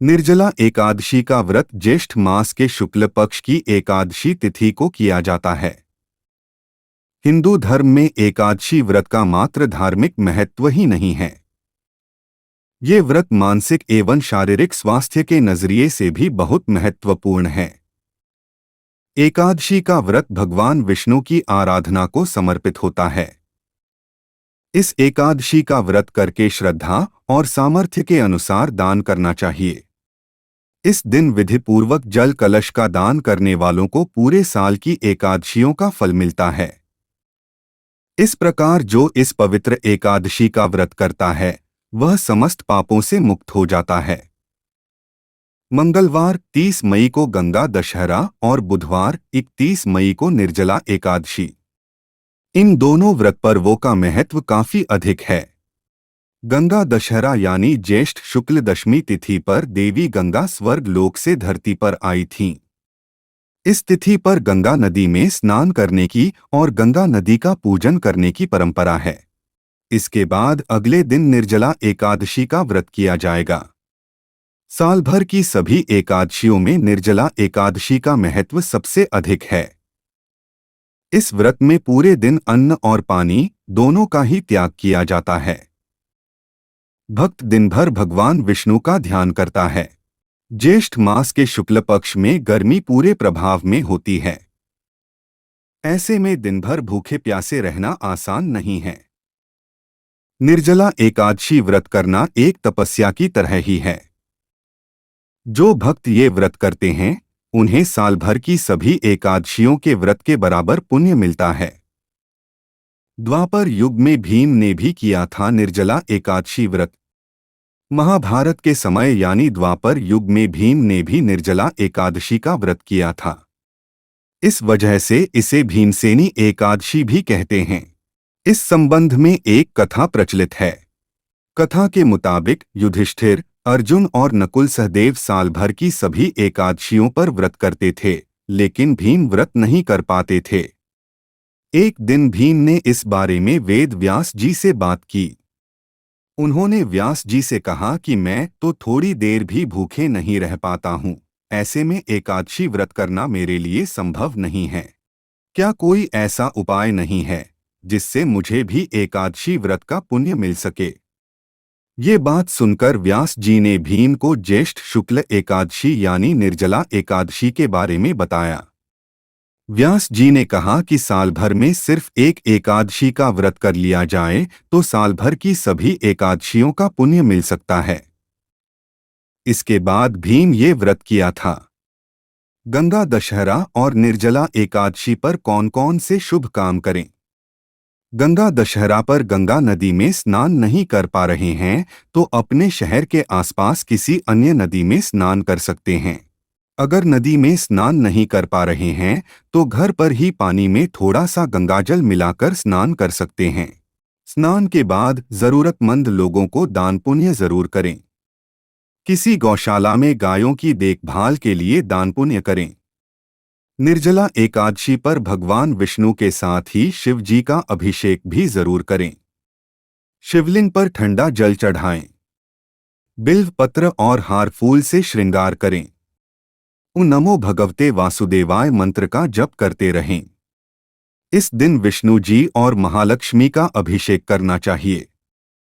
निर्जला एकादशी का व्रत ज्येष्ठ मास के शुक्ल पक्ष की एकादशी तिथि को किया जाता है। हिंदू धर्म में एकादशी व्रत का मात्र धार्मिक महत्व ही नहीं है, ये व्रत मानसिक एवं शारीरिक स्वास्थ्य के नजरिए से भी बहुत महत्वपूर्ण है। एकादशी का व्रत भगवान विष्णु की आराधना को समर्पित होता है। इस एकादशी का व्रत करके श्रद्धा और सामर्थ्य के अनुसार दान करना चाहिए। इस दिन विधिपूर्वक जल कलश का दान करने वालों को पूरे साल की एकादशियों का फल मिलता है। इस प्रकार जो इस पवित्र एकादशी का व्रत करता है वह समस्त पापों से मुक्त हो जाता है। मंगलवार 30 मई को गंगा दशहरा और बुधवार 31 मई को निर्जला एकादशी। इन दोनों व्रत पर्वों का महत्व काफी अधिक है। गंगा दशहरा यानी ज्येष्ठ शुक्ल दशमी तिथि पर देवी गंगा स्वर्ग लोक से धरती पर आई थीं। इस तिथि पर गंगा नदी में स्नान करने की और गंगा नदी का पूजन करने की परंपरा है। इसके बाद अगले दिन निर्जला एकादशी का व्रत किया जाएगा। साल भर की सभी एकादशियों में निर्जला एकादशी का महत्व सबसे अधिक है। इस व्रत में पूरे दिन अन्न और पानी दोनों का ही त्याग किया जाता है। भक्त दिन भर भगवान विष्णु का ध्यान करता है। ज्येष्ठ मास के शुक्ल पक्ष में गर्मी पूरे प्रभाव में होती है। ऐसे में दिन भर भूखे प्यासे रहना आसान नहीं है। निर्जला एकादशी व्रत करना एक तपस्या की तरह ही है। जो भक्त ये व्रत करते हैं उन्हें साल भर की सभी एकादशियों के व्रत के बराबर पुण्य मिलता है। द्वापर युग में भीम ने भी किया था निर्जला एकादशी व्रत। महाभारत के समय यानी द्वापर युग में भीम ने भी निर्जला एकादशी का व्रत किया था। इस वजह से इसे भीमसेनी एकादशी भी कहते हैं। इस संबंध में एक कथा प्रचलित है। कथा के मुताबिक युधिष्ठिर, अर्जुन और नकुल सहदेव साल भर की सभी एकादशियों पर व्रत करते थे, लेकिन भीम व्रत नहीं कर पाते थे। एक दिन भीम ने इस बारे में वेद व्यास जी से बात की। उन्होंने व्यास जी से कहा कि मैं तो थोड़ी देर भी भूखे नहीं रह पाता हूँ, ऐसे में एकादशी व्रत करना मेरे लिए संभव नहीं है। क्या कोई ऐसा उपाय नहीं है जिससे मुझे भी एकादशी व्रत का पुण्य मिल सके? ये बात सुनकर व्यास जी ने भीम को ज्येष्ठ शुक्ल एकादशी यानी निर्जला एकादशी के बारे में बताया। व्यास जी ने कहा कि साल भर में सिर्फ एक एकादशी का व्रत कर लिया जाए तो साल भर की सभी एकादशियों का पुण्य मिल सकता है। इसके बाद भीम ये व्रत किया था। गंगा दशहरा और निर्जला एकादशी पर कौन कौन से शुभ काम करें? गंगा दशहरा पर गंगा नदी में स्नान नहीं कर पा रहे हैं तो अपने शहर के आसपास किसी अन्य नदी में स्नान कर सकते हैं। अगर नदी में स्नान नहीं कर पा रहे हैं तो घर पर ही पानी में थोड़ा सा गंगाजल मिलाकर स्नान कर सकते हैं। स्नान के बाद जरूरतमंद लोगों को दान पुण्य जरूर करें। किसी गौशाला में गायों की देखभाल के लिए दान पुण्य करें। निर्जला एकादशी पर भगवान विष्णु के साथ ही शिव जी का अभिषेक भी जरूर करें। शिवलिंग पर ठंडा जल चढ़ाएं। बिल्व पत्र और हार फूल से श्रृंगार करें। नमो भगवते वासुदेवाय मंत्र का जप करते रहें। इस दिन विष्णु जी और महालक्ष्मी का अभिषेक करना चाहिए।